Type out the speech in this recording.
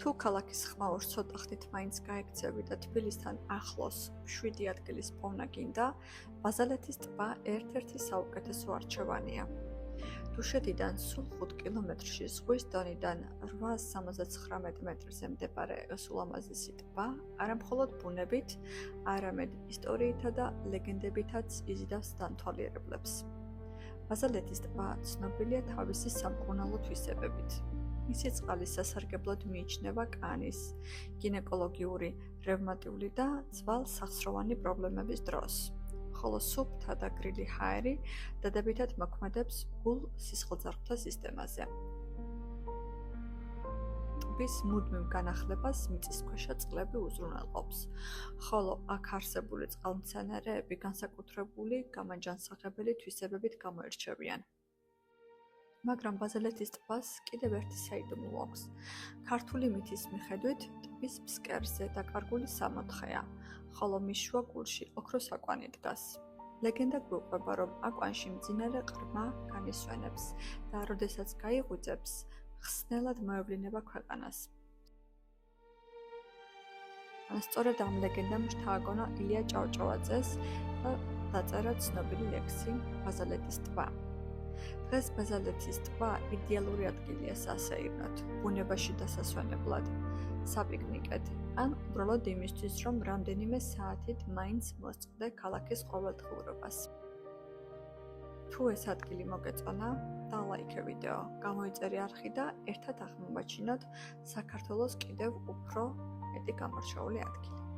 თუ ქალაქის ხმაურს ცოტა ხნით მაინც გაეგწევი და თბილისთან ახლოს 7 ადგილის პოვნა გინდა, ბაზალეთის ტბა ერთ-ერთი საუკეთესო არჩევანია. დუშეთიდან სულ 5 კილომეტრში ზღვის დონიდან 879 მეტრზე მდებარე ულამაზესი ტბა არამხოლოდ ბუნებით, არამედ ისტორიითა და ლეგენდებითაც იზიდავს დამთვალიერებლებს. ბაზალეთის ტბა ცნობილია თავისი სამკურნალო თვისებებით. მისი წყალი სასარგებლოდ მიიჩნევა კანის, გინეკოლოგიური, რევმატიული და ძვალ-სახსროვანი პრობლემების დროს. ხოლო სუფთა და გრილი ჰაერი დადებითად მოქმედებს გულ-სისხლძარღვთა სისტემაზე. ტბის მუდმივ განახლებას მიწისქვეშა წყლები უზრუნველყოფს, ხოლო აქ არსებული წყალმცენარეები განსაკუთრებული გამაჯანსაღებელი თვისებებით გამოირჩევიან. მაგრამ ბაზალეთის ტბას კიდევ ერთი საიდუმლო აქვს. ქართული მითის მიხედვით ტბის ფსკერზე დაკარგული სამოთხეა, ხოლო მის შუაგულში ოქროს აკვანი დგას. ლეგენდა გვიყვება, რომ აკვანში მძინარე ყრმა განისვენებს და როდესაც გაიღვიძებს, ხსნელად მოევლინება ქვეყანას. სწორედ ამ ლეგენდამ შთააგონა ილია ჭავჭავაძეს და დაწერა ცნობილი ლექსი ბაზალეთის ტბა. დღეს ბაზალეთის ტბა იდეალური ადგილია სასეირნოდ, ბუნებაში დასასვენებლად, საპიკნიკედ, ან უბრალოდ იმისთვის, რომ რამდენიმე საათით მაინც მოსწყდე ქალაქის ყოველდღიურობას. თუ ეს ადგილი მოგეწონა, დალაიქე ვიდეო, გამოიწერე არხი და ერთად აღმოვაჩინოთ საქართველოს კიდევ უფრო მეტი გამორჩეული ადგილი.